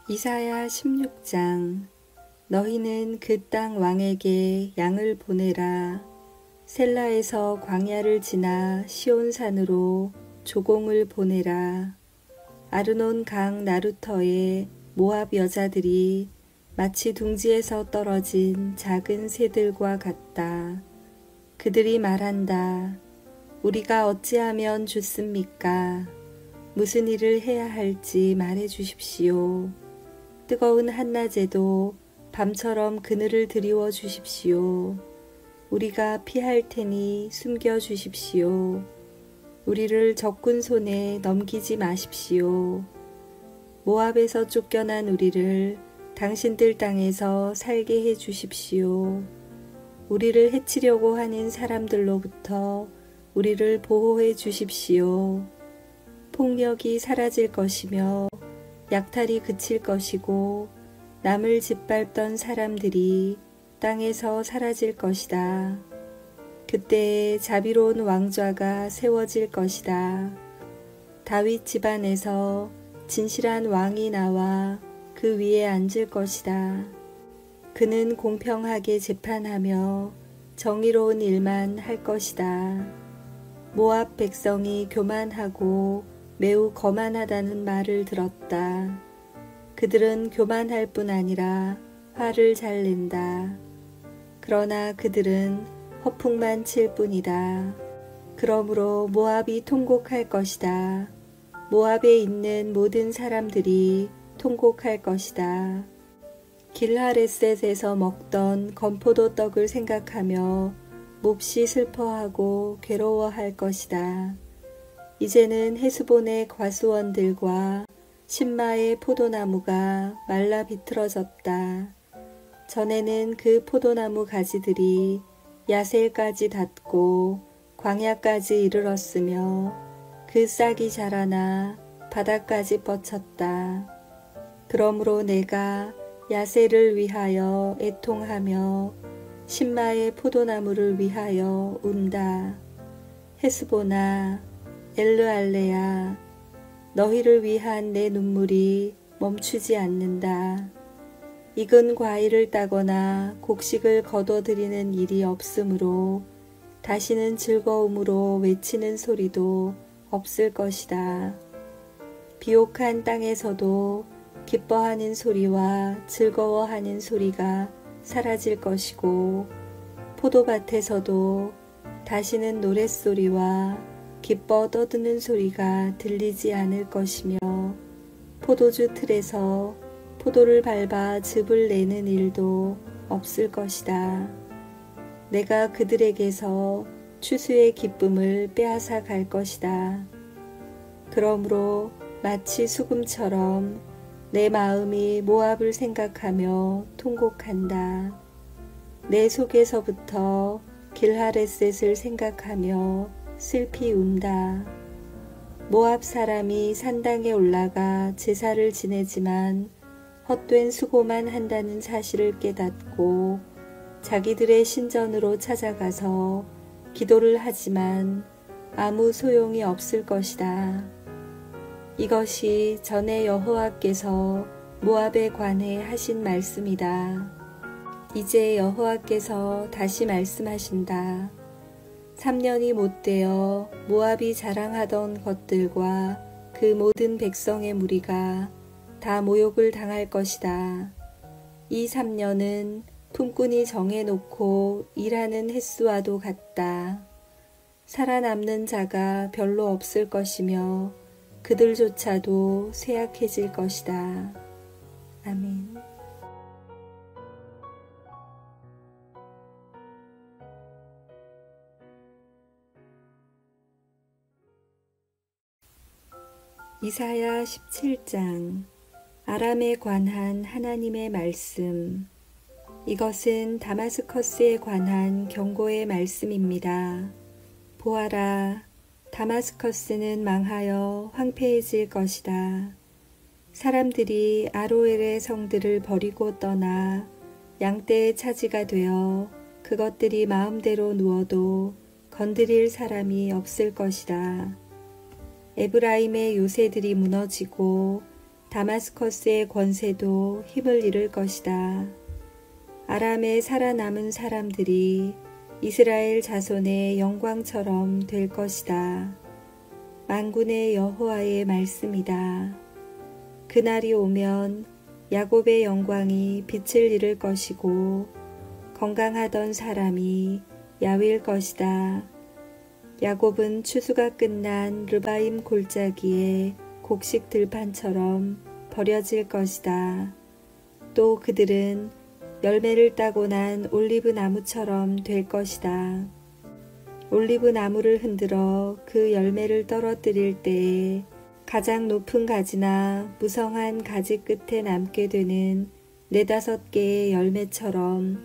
이사야 16장. 너희는 그 땅 왕에게 양을 보내라. 셀라에서 광야를 지나 시온산으로 조공을 보내라. 아르논 강 나루터의 모압 여자들이 마치 둥지에서 떨어진 작은 새들과 같다. 그들이 말한다. 우리가 어찌하면 좋습니까? 무슨 일을 해야 할지 말해 주십시오. 뜨거운 한낮에도 밤처럼 그늘을 드리워 주십시오. 우리가 피할 테니 숨겨 주십시오. 우리를 적군 손에 넘기지 마십시오. 모압에서 쫓겨난 우리를 당신들 땅에서 살게 해 주십시오. 우리를 해치려고 하는 사람들로부터 우리를 보호해 주십시오. 폭력이 사라질 것이며 약탈이 그칠 것이고 남을 짓밟던 사람들이 땅에서 사라질 것이다. 그때에 자비로운 왕좌가 세워질 것이다. 다윗 집안에서 진실한 왕이 나와 그 위에 앉을 것이다. 그는 공평하게 재판하며 정의로운 일만 할 것이다. 모압 백성이 교만하고 매우 거만하다는 말을 들었다. 그들은 교만할 뿐 아니라 화를 잘 낸다. 그러나 그들은 허풍만 칠 뿐이다. 그러므로 모압이 통곡할 것이다. 모압에 있는 모든 사람들이 통곡할 것이다. 길하레셋에서 먹던 건포도 떡을 생각하며 몹시 슬퍼하고 괴로워할 것이다. 이제는 헤스본의 과수원들과 신마의 포도나무가 말라 비틀어졌다. 전에는 그 포도나무 가지들이 야셀까지 닿고 광야까지 이르렀으며 그 싹이 자라나 바다까지 뻗쳤다. 그러므로 내가 야셀을 위하여 애통하며 신마의 포도나무를 위하여 운다. 헤스보나 엘르알레야, 너희를 위한 내 눈물이 멈추지 않는다. 익은 과일을 따거나 곡식을 거둬들이는 일이 없으므로 다시는 즐거움으로 외치는 소리도 없을 것이다. 비옥한 땅에서도 기뻐하는 소리와 즐거워하는 소리가 사라질 것이고 포도밭에서도 다시는 노랫소리와 기뻐 떠드는 소리가 들리지 않을 것이며 포도주 틀에서 포도를 밟아 즙을 내는 일도 없을 것이다. 내가 그들에게서 추수의 기쁨을 빼앗아 갈 것이다. 그러므로 마치 수금처럼 내 마음이 모압을 생각하며 통곡한다. 내 속에서부터 길하레셋을 생각하며 슬피 운다. 모압 사람이 산당에 올라가 제사를 지내지만 헛된 수고만 한다는 사실을 깨닫고 자기들의 신전으로 찾아가서 기도를 하지만 아무 소용이 없을 것이다. 이것이 전에 여호와께서 모압에 관해 하신 말씀이다. 이제 여호와께서 다시 말씀하신다. 3년이 못되어 모압이 자랑하던 것들과 그 모든 백성의 무리가 다 모욕을 당할 것이다. 이 3년은 품꾼이 정해놓고 일하는 횟수와도 같다. 살아남는 자가 별로 없을 것이며 그들조차도 쇠약해질 것이다. 아멘. 이사야 17장. 아람에 관한 하나님의 말씀. 이것은 다마스커스에 관한 경고의 말씀입니다. 보아라, 다마스커스는 망하여 황폐해질 것이다. 사람들이 아로엘의 성들을 버리고 떠나 양떼의 차지가 되어 그것들이 마음대로 누워도 건드릴 사람이 없을 것이다. 에브라임의 요새들이 무너지고 다마스커스의 권세도 힘을 잃을 것이다. 아람에 살아남은 사람들이 이스라엘 자손의 영광처럼 될 것이다. 만군의 여호와의 말씀이다. 그날이 오면 야곱의 영광이 빛을 잃을 것이고 건강하던 사람이 야위일 것이다. 야곱은 추수가 끝난 르바임 골짜기에 곡식 들판처럼 버려질 것이다. 또 그들은 열매를 따고 난 올리브 나무처럼 될 것이다. 올리브 나무를 흔들어 그 열매를 떨어뜨릴 때에 가장 높은 가지나 무성한 가지 끝에 남게 되는 4-5개의 열매처럼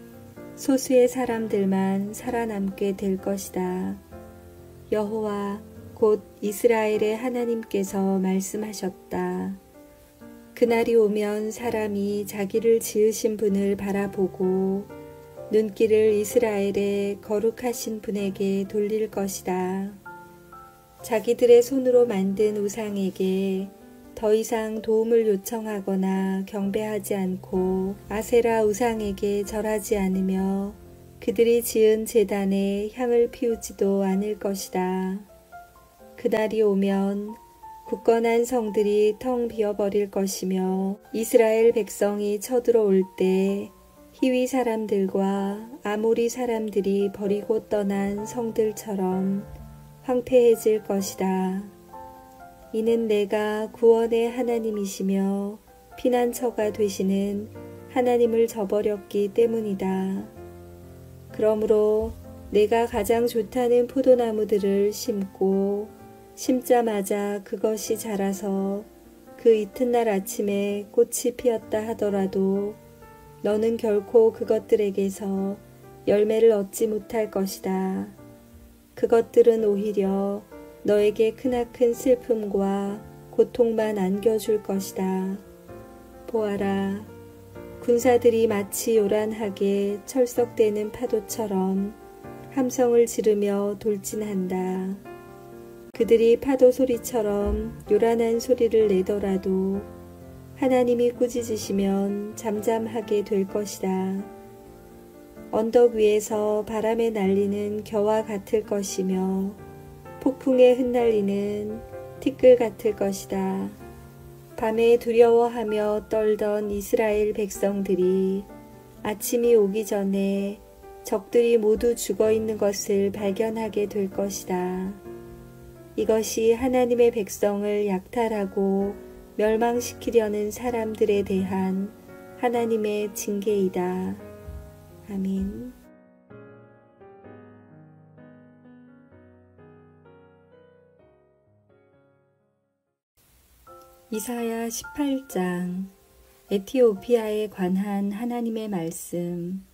소수의 사람들만 살아남게 될 것이다. 여호와 곧 이스라엘의 하나님께서 말씀하셨다. 그날이 오면 사람이 자기를 지으신 분을 바라보고 눈길을 이스라엘의 거룩하신 분에게 돌릴 것이다. 자기들의 손으로 만든 우상에게 더 이상 도움을 요청하거나 경배하지 않고 아세라 우상에게 절하지 않으며 그들이 지은 제단에 향을 피우지도 않을 것이다. 그날이 오면 굳건한 성들이 텅 비어버릴 것이며 이스라엘 백성이 쳐들어올 때 히위 사람들과 아모리 사람들이 버리고 떠난 성들처럼 황폐해질 것이다. 이는 내가 구원의 하나님이시며 피난처가 되시는 하나님을 저버렸기 때문이다. 그러므로 내가 가장 좋다는 포도나무들을 심고 심자마자 그것이 자라서 그 이튿날 아침에 꽃이 피었다 하더라도 너는 결코 그것들에게서 열매를 얻지 못할 것이다. 그것들은 오히려 너에게 크나큰 슬픔과 고통만 안겨줄 것이다. 보아라, 군사들이 마치 요란하게 철썩대는 파도처럼 함성을 지르며 돌진한다. 그들이 파도 소리처럼 요란한 소리를 내더라도 하나님이 꾸짖으시면 잠잠하게 될 것이다. 언덕 위에서 바람에 날리는 겨와 같을 것이며 폭풍에 흩날리는 티끌 같을 것이다. 밤에 두려워하며 떨던 이스라엘 백성들이 아침이 오기 전에 적들이 모두 죽어 있는 것을 발견하게 될 것이다. 이것이 하나님의 백성을 약탈하고 멸망시키려는 사람들에 대한 하나님의 징계이다. 아멘. 이사야 18장. 에티오피아에 관한 하나님의 말씀.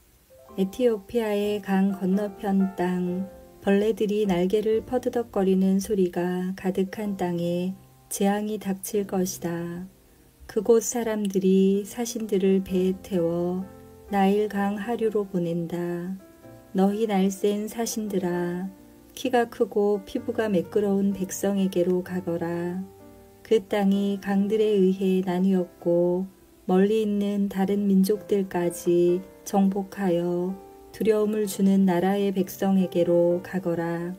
에티오피아의 강 건너편 땅, 벌레들이 날개를 퍼드덕거리는 소리가 가득한 땅에 재앙이 닥칠 것이다. 그곳 사람들이 사신들을 배에 태워 나일강 하류로 보낸다. 너희 날쌘 사신들아, 키가 크고 피부가 매끄러운 백성에게로 가거라. 그 땅이 강들에 의해 나뉘었고 멀리 있는 다른 민족들까지 정복하여 두려움을 주는 나라의 백성에게로 가거라.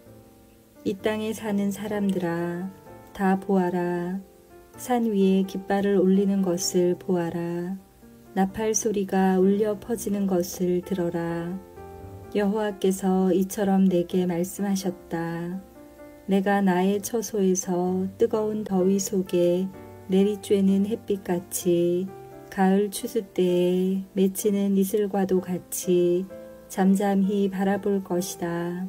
이 땅에 사는 사람들아, 다 보아라. 산 위에 깃발을 올리는 것을 보아라. 나팔 소리가 울려 퍼지는 것을 들어라. 여호와께서 이처럼 내게 말씀하셨다. 내가 나의 처소에서 뜨거운 더위 속에 내리쬐는 햇빛같이 가을 추수 때에 맺히는 이슬과도 같이 잠잠히 바라볼 것이다.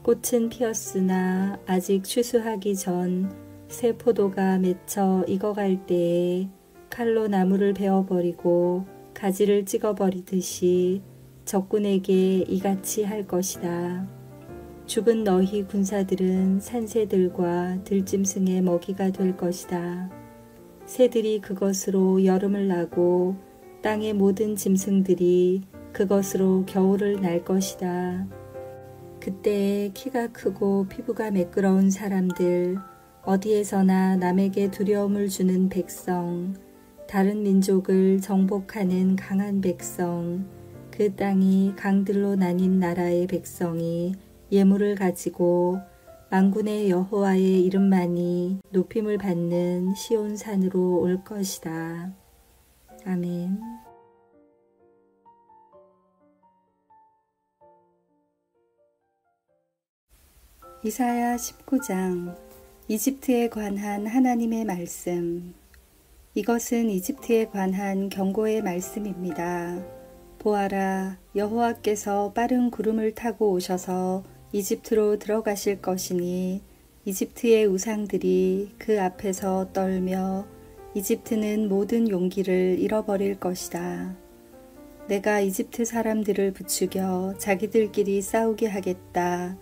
꽃은 피었으나 아직 추수하기 전 새 포도가 맺혀 익어갈 때에 칼로 나무를 베어버리고 가지를 찍어버리듯이 적군에게 이같이 할 것이다. 죽은 너희 군사들은 산새들과 들짐승의 먹이가 될 것이다. 새들이 그것으로 여름을 나고 땅의 모든 짐승들이 그것으로 겨울을 날 것이다. 그때에 키가 크고 피부가 매끄러운 사람들, 어디에서나 남에게 두려움을 주는 백성, 다른 민족을 정복하는 강한 백성, 그 땅이 강들로 나뉜 나라의 백성이 예물을 가지고 만군의 여호와의 이름만이 높임을 받는 시온산으로 올 것이다. 아멘. 이사야 19장. 이집트에 관한 하나님의 말씀. 이것은 이집트에 관한 경고의 말씀입니다. 보아라, 여호와께서 빠른 구름을 타고 오셔서 이집트로 들어가실 것이니 이집트의 우상들이 그 앞에서 떨며 이집트는 모든 용기를 잃어버릴 것이다. 내가 이집트 사람들을 부추겨 자기들끼리 싸우게 하겠다.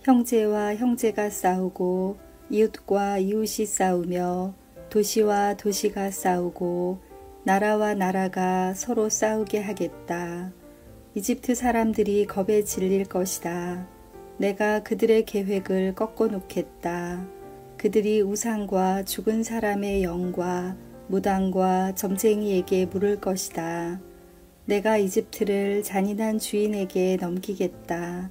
형제와 형제가 싸우고 이웃과 이웃이 싸우며 도시와 도시가 싸우고 나라와 나라가 서로 싸우게 하겠다. 이집트 사람들이 겁에 질릴 것이다. 내가 그들의 계획을 꺾어 놓겠다. 그들이 우상과 죽은 사람의 영과 무당과 점쟁이에게 물을 것이다. 내가 이집트를 잔인한 주인에게 넘기겠다.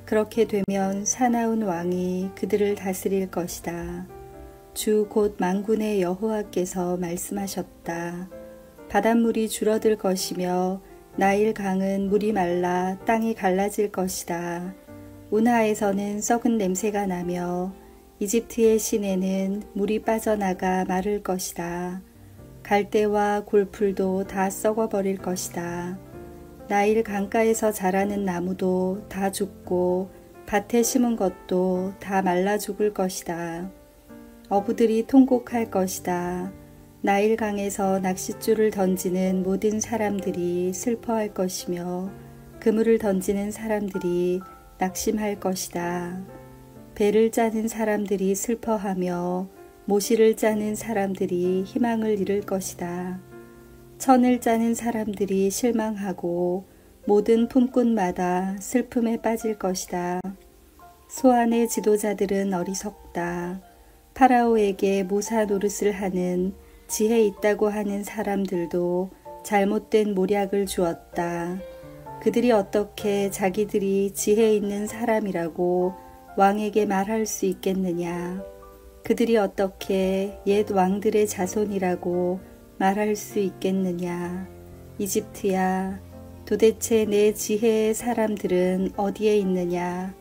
그렇게 되면 사나운 왕이 그들을 다스릴 것이다. 주 곧 만군의 여호와께서 말씀하셨다. 바닷물이 줄어들 것이며 나일 강은 물이 말라 땅이 갈라질 것이다. 운하에서는 썩은 냄새가 나며 이집트의 시내는 물이 빠져나가 마를 것이다. 갈대와 골풀도 다 썩어버릴 것이다. 나일 강가에서 자라는 나무도 다 죽고 밭에 심은 것도 다 말라 죽을 것이다. 어부들이 통곡할 것이다. 나일 강에서 낚싯줄을 던지는 모든 사람들이 슬퍼할 것이며 그물을 던지는 사람들이 낙심할 것이다. 배를 짜는 사람들이 슬퍼하며 모시를 짜는 사람들이 희망을 잃을 것이다. 천을 짜는 사람들이 실망하고 모든 품꾼마다 슬픔에 빠질 것이다. 소안의 지도자들은 어리석다. 파라오에게 모사 노릇을 하는 지혜 있다고 하는 사람들도 잘못된 모략을 주었다. 그들이 어떻게 자기들이 지혜 있는 사람이라고 왕에게 말할 수 있겠느냐? 그들이 어떻게 옛 왕들의 자손이라고 말할 수 있겠느냐? 이집트야, 도대체 내 지혜의 사람들은 어디에 있느냐?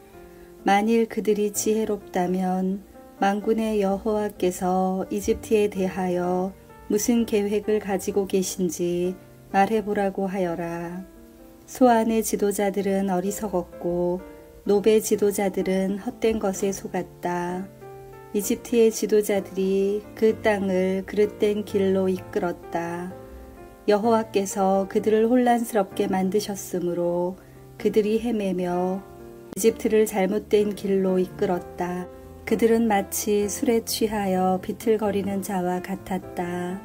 만일 그들이 지혜롭다면 만군의 여호와께서 이집트에 대하여 무슨 계획을 가지고 계신지 말해보라고 하여라. 소안의 지도자들은 어리석었고 노베 지도자들은 헛된 것에 속았다. 이집트의 지도자들이 그 땅을 그릇된 길로 이끌었다. 여호와께서 그들을 혼란스럽게 만드셨으므로 그들이 헤매며 이집트를 잘못된 길로 이끌었다. 그들은 마치 술에 취하여 비틀거리는 자와 같았다.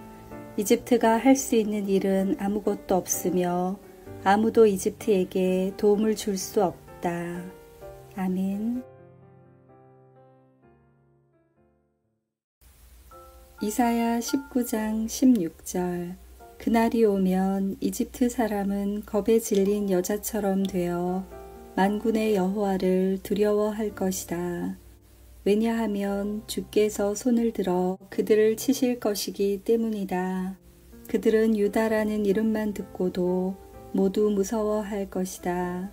이집트가 할 수 있는 일은 아무것도 없으며 아무도 이집트에게 도움을 줄 수 없다. 아멘. 이사야 19장 16절. 그날이 오면 이집트 사람은 겁에 질린 여자처럼 되어 만군의 여호와를 두려워할 것이다. 왜냐하면 주께서 손을 들어 그들을 치실 것이기 때문이다. 그들은 유다라는 이름만 듣고도 모두 무서워할 것이다.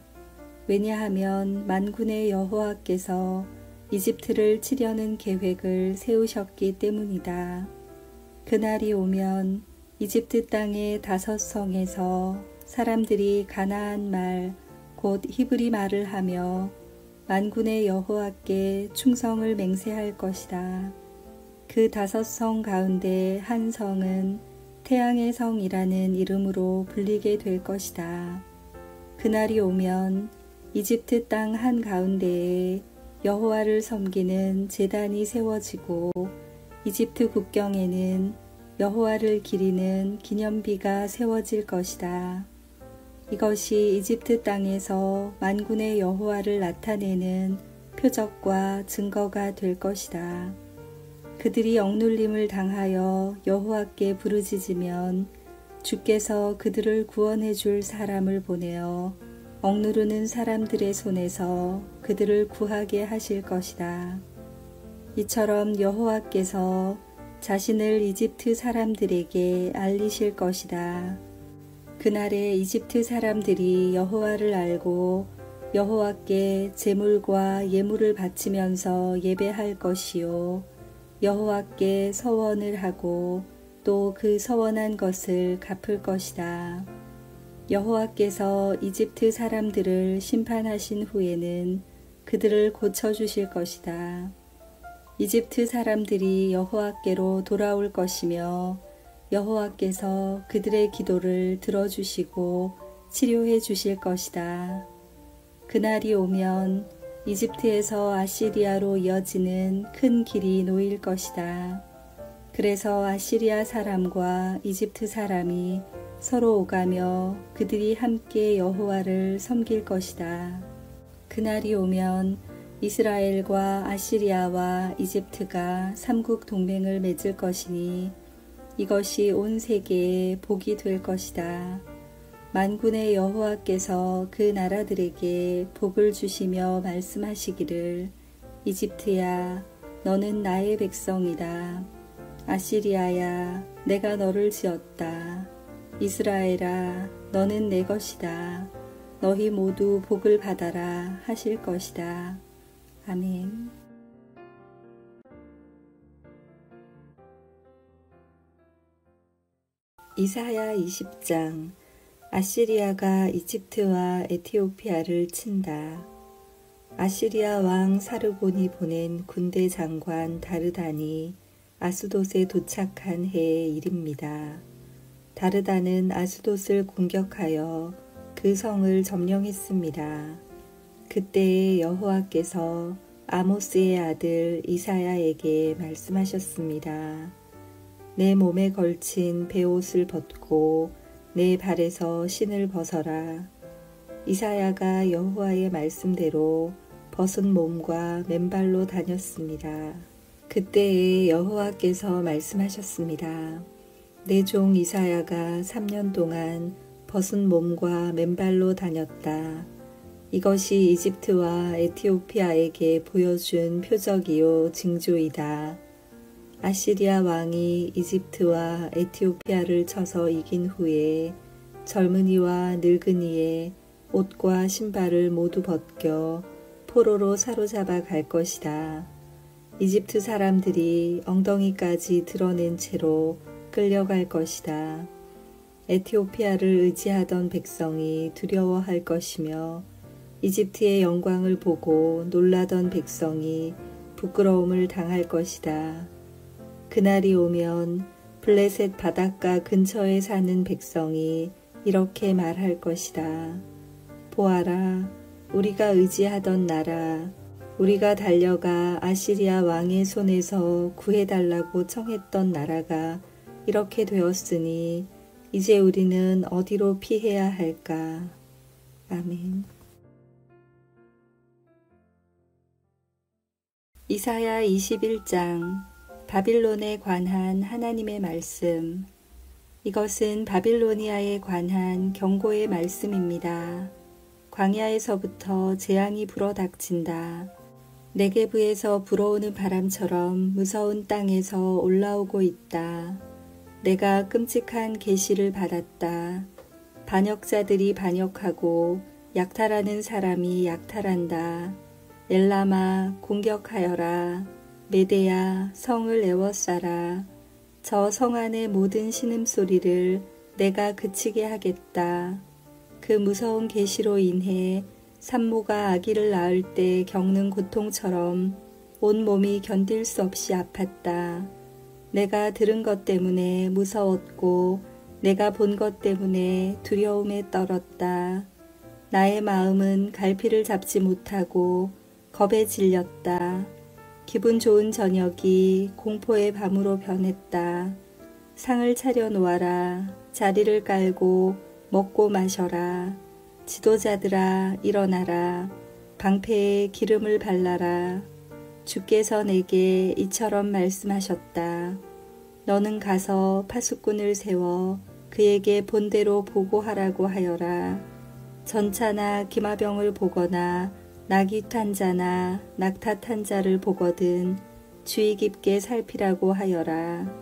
왜냐하면 만군의 여호와께서 이집트를 치려는 계획을 세우셨기 때문이다. 그날이 오면 이집트 땅의 5성에서 사람들이 가나안 말, 곧 히브리 말을 하며 만군의 여호와께 충성을 맹세할 것이다. 그 5성 가운데 한 성은 태양의 성이라는 이름으로 불리게 될 것이다. 그날이 오면 이집트 땅 한가운데에 여호와를 섬기는 제단이 세워지고 이집트 국경에는 여호와를 기리는 기념비가 세워질 것이다. 이것이 이집트 땅에서 만군의 여호와를 나타내는 표적과 증거가 될 것이다. 그들이 억눌림을 당하여 여호와께 부르짖으면 주께서 그들을 구원해 줄 사람을 보내어 억누르는 사람들의 손에서 그들을 구하게 하실 것이다. 이처럼 여호와께서 자신을 이집트 사람들에게 알리실 것이다. 그날에 이집트 사람들이 여호와를 알고 여호와께 제물과 예물을 바치면서 예배할 것이요 여호와께 서원을 하고 또 그 서원한 것을 갚을 것이다. 여호와께서 이집트 사람들을 심판하신 후에는 그들을 고쳐주실 것이다. 이집트 사람들이 여호와께로 돌아올 것이며 여호와께서 그들의 기도를 들어주시고 치료해 주실 것이다. 그날이 오면 이집트에서 아시리아로 이어지는 큰 길이 놓일 것이다. 그래서 아시리아 사람과 이집트 사람이 서로 오가며 그들이 함께 여호와를 섬길 것이다. 그날이 오면 이스라엘과 아시리아와 이집트가 삼국 동맹을 맺을 것이니 이것이 온 세계에 복이 될 것이다. 만군의 여호와께서 그 나라들에게 복을 주시며 말씀하시기를 이집트야 너는 나의 백성이다. 아시리아야 내가 너를 지었다. 이스라엘아 너는 내 것이다. 너희 모두 복을 받아라 하실 것이다. 아멘. 이사야 20장. 아시리아가 이집트와 에티오피아를 친다. 아시리아 왕 사르곤이 보낸 군대 장관 다르단이 아수돗에 도착한 해의 일입니다. 다르단은 아수돗을 공격하여 그 성을 점령했습니다. 그때에 여호와께서 아모스의 아들 이사야에게 말씀하셨습니다. 내 몸에 걸친 베옷을 벗고 내 발에서 신을 벗어라. 이사야가 여호와의 말씀대로 벗은 몸과 맨발로 다녔습니다. 그때에 여호와께서 말씀하셨습니다. 내 종 이사야가 3년 동안 벗은 몸과 맨발로 다녔다. 이것이 이집트와 에티오피아에게 보여준 표적이요 징조이다. 아시리아 왕이 이집트와 에티오피아를 쳐서 이긴 후에 젊은이와 늙은이의 옷과 신발을 모두 벗겨 포로로 사로잡아 갈 것이다. 이집트 사람들이 엉덩이까지 드러낸 채로 끌려갈 것이다. 에티오피아를 의지하던 백성이 두려워할 것이며 이집트의 영광을 보고 놀라던 백성이 부끄러움을 당할 것이다. 그날이 오면 블레셋 바닷가 근처에 사는 백성이 이렇게 말할 것이다. 보아라, 우리가 의지하던 나라, 우리가 달려가 아시리아 왕의 손에서 구해달라고 청했던 나라가 이렇게 되었으니 이제 우리는 어디로 피해야 할까? 아멘. 이사야 21장. 바빌론에 관한 하나님의 말씀. 이것은 바빌로니아에 관한 경고의 말씀입니다. 광야에서부터 재앙이 불어닥친다. 네게브에서 불어오는 바람처럼 무서운 땅에서 올라오고 있다. 내가 끔찍한 계시를 받았다. 반역자들이 반역하고 약탈하는 사람이 약탈한다. 엘람아 공격하여라. 메대야 성을 에워싸라. 저 성 안의 모든 신음소리를 내가 그치게 하겠다. 그 무서운 계시로 인해 산모가 아기를 낳을 때 겪는 고통처럼 온 몸이 견딜 수 없이 아팠다. 내가 들은 것 때문에 무서웠고 내가 본 것 때문에 두려움에 떨었다. 나의 마음은 갈피를 잡지 못하고 겁에 질렸다. 기분 좋은 저녁이 공포의 밤으로 변했다. 상을 차려 놓아라. 자리를 깔고 먹고 마셔라. 지도자들아 일어나라. 방패에 기름을 발라라. 주께서 내게 이처럼 말씀하셨다. 너는 가서 파수꾼을 세워 그에게 본대로 보고하라고 하여라. 전차나 기마병을 보거나 낙이 탄 자나 낙타 탄 자를 보거든 주의 깊게 살피라고 하여라.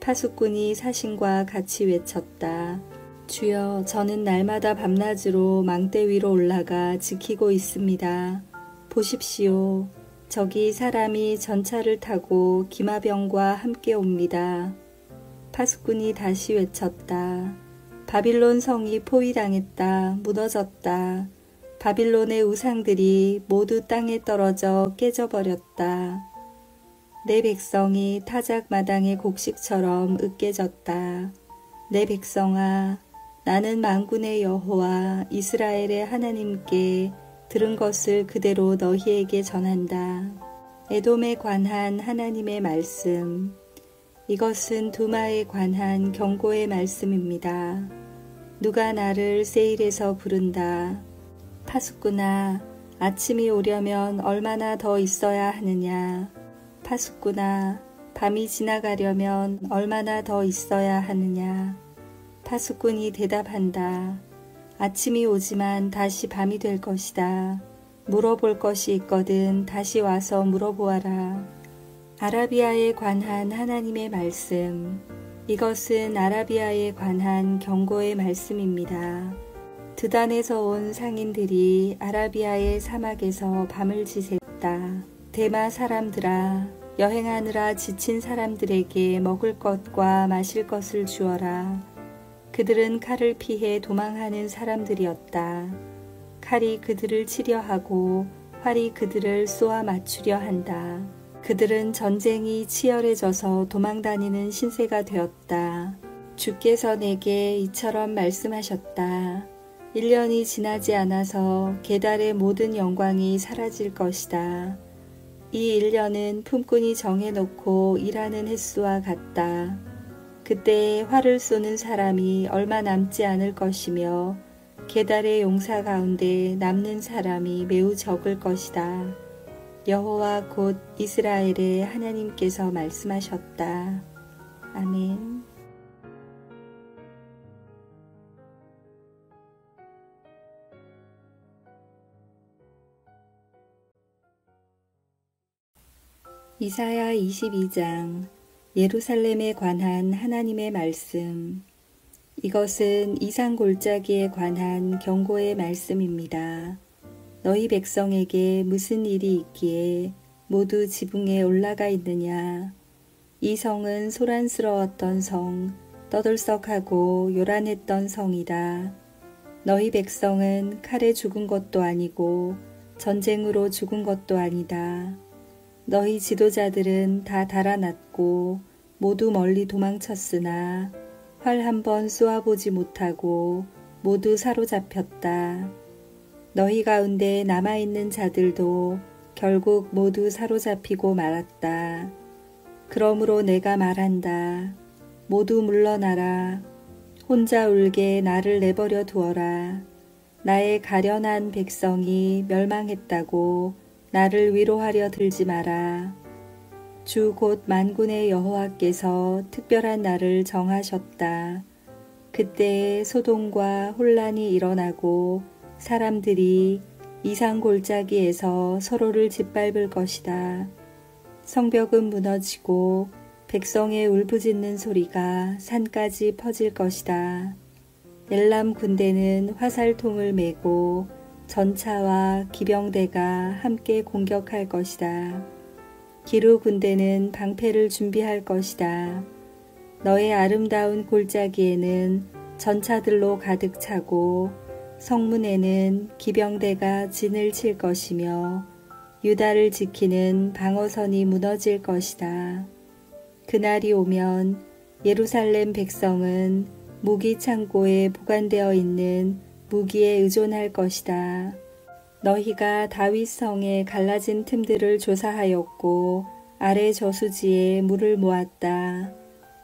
파수꾼이 사신과 같이 외쳤다. 주여, 저는 날마다 밤낮으로 망대 위로 올라가 지키고 있습니다. 보십시오. 저기 사람이 전차를 타고 기마병과 함께 옵니다. 파수꾼이 다시 외쳤다. 바빌론 성이 포위당했다. 무너졌다. 바빌론의 우상들이 모두 땅에 떨어져 깨져버렸다. 내 백성이 타작 마당의 곡식처럼 으깨졌다. 내 백성아, 나는 만군의 여호와 이스라엘의 하나님께 들은 것을 그대로 너희에게 전한다. 에돔에 관한 하나님의 말씀. 이것은 두마에 관한 경고의 말씀입니다. 누가 나를 세일에서 부른다. 파수꾼아, 아침이 오려면 얼마나 더 있어야 하느냐. 파수꾼아, 밤이 지나가려면 얼마나 더 있어야 하느냐. 파수꾼이 대답한다. 아침이 오지만 다시 밤이 될 것이다. 물어볼 것이 있거든 다시 와서 물어보아라. 아라비아에 관한 하나님의 말씀. 이것은 아라비아에 관한 경고의 말씀입니다. 드단에서 온 상인들이 아라비아의 사막에서 밤을 지샜다. 대마 사람들아, 여행하느라 지친 사람들에게 먹을 것과 마실 것을 주어라. 그들은 칼을 피해 도망하는 사람들이었다. 칼이 그들을 치려 하고 활이 그들을 쏘아 맞추려 한다. 그들은 전쟁이 치열해져서 도망다니는 신세가 되었다. 주께서 내게 이처럼 말씀하셨다. 1년이 지나지 않아서 게달의 모든 영광이 사라질 것이다. 이 1년은 품꾼이 정해놓고 일하는 횟수와 같다. 그때 활을 쏘는 사람이 얼마 남지 않을 것이며 게달의 용사 가운데 남는 사람이 매우 적을 것이다. 여호와 곧 이스라엘의 하나님께서 말씀하셨다. 아멘. 이사야 22장. 예루살렘에 관한 하나님의 말씀. 이것은 이상 골짜기에 관한 경고의 말씀입니다. 너희 백성에게 무슨 일이 있기에 모두 지붕에 올라가 있느냐. 이 성은 소란스러웠던 성, 떠들썩하고 요란했던 성이다. 너희 백성은 칼에 죽은 것도 아니고 전쟁으로 죽은 것도 아니다. 너희 지도자들은 다 달아났고 모두 멀리 도망쳤으나 활 한 번 쏘아보지 못하고 모두 사로잡혔다. 너희 가운데 남아있는 자들도 결국 모두 사로잡히고 말았다. 그러므로 내가 말한다. 모두 물러나라. 혼자 울게 나를 내버려 두어라. 나의 가련한 백성이 멸망했다고 나를 위로하려 들지 마라. 주 곧 만군의 여호와께서 특별한 날을 정하셨다. 그때에 소동과 혼란이 일어나고 사람들이 이상 골짜기에서 서로를 짓밟을 것이다. 성벽은 무너지고 백성의 울부짖는 소리가 산까지 퍼질 것이다. 엘람 군대는 화살통을 메고 전차와 기병대가 함께 공격할 것이다. 기루 군대는 방패를 준비할 것이다. 너의 아름다운 골짜기에는 전차들로 가득 차고 성문에는 기병대가 진을 칠 것이며 유다를 지키는 방어선이 무너질 것이다. 그날이 오면 예루살렘 백성은 무기 창고에 보관되어 있는 무기에 의존할 것이다. 너희가 다윗 성에 갈라진 틈들을 조사하였고 아래 저수지에 물을 모았다.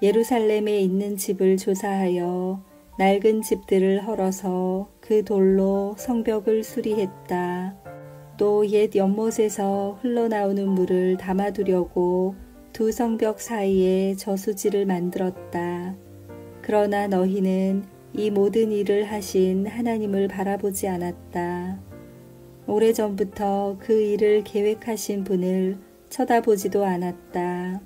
예루살렘에 있는 집을 조사하여 낡은 집들을 헐어서 그 돌로 성벽을 수리했다. 또 옛 연못에서 흘러나오는 물을 담아두려고 두 성벽 사이에 저수지를 만들었다. 그러나 너희는 이 모든 일을 하신 하나님을 바라보지 않았다. 오래전부터 그 일을 계획하신 분을 쳐다보지도 않았다.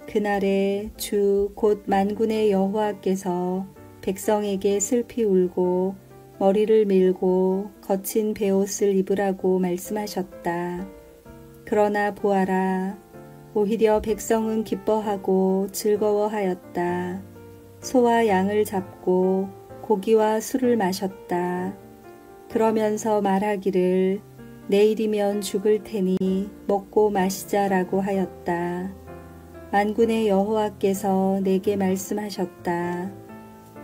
그날에 주 곧 만군의 여호와께서 백성에게 슬피 울고 머리를 밀고 거친 베옷을 입으라고 말씀하셨다. 그러나 보아라, 오히려 백성은 기뻐하고 즐거워하였다. 소와 양을 잡고 고기와 술을 마셨다. 그러면서 말하기를 내일이면 죽을 테니 먹고 마시자라고 하였다. 만군의 여호와께서 내게 말씀하셨다.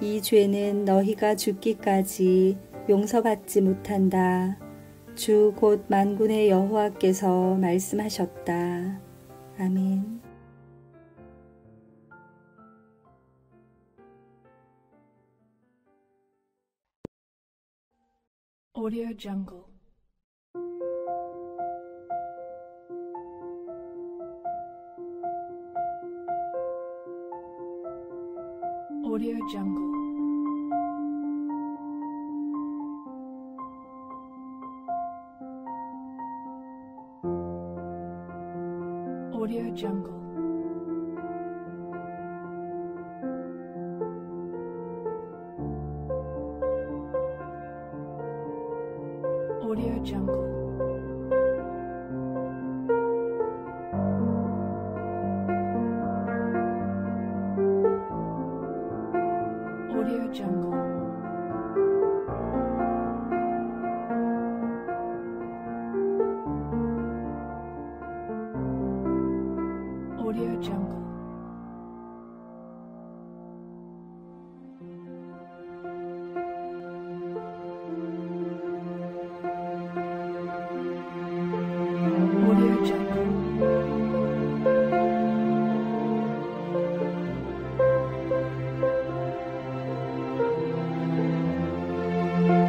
이 죄는 너희가 죽기까지 용서받지 못한다. 주 곧 만군의 여호와께서 말씀하셨다. 아멘. Audio Jungle. Audio Jungle. Audio Jungle. Audio Jungle. Audio Jungle. Audio Jungle. Audio Jungle.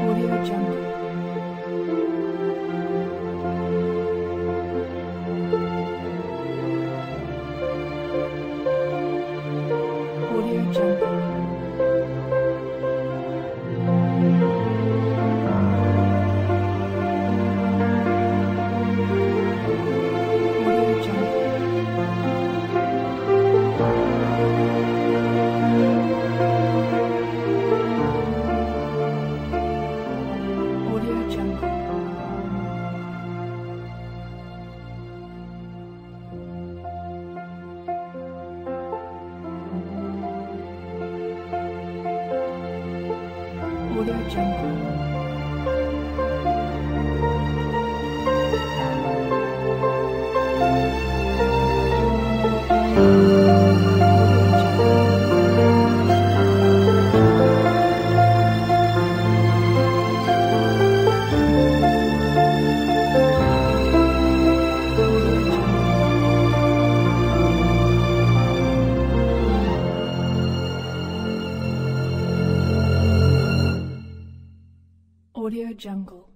Audio Jungle. Audio Jungle. Audio Jungle. Audio Jungle. Audio Jungle. Audio Jungle.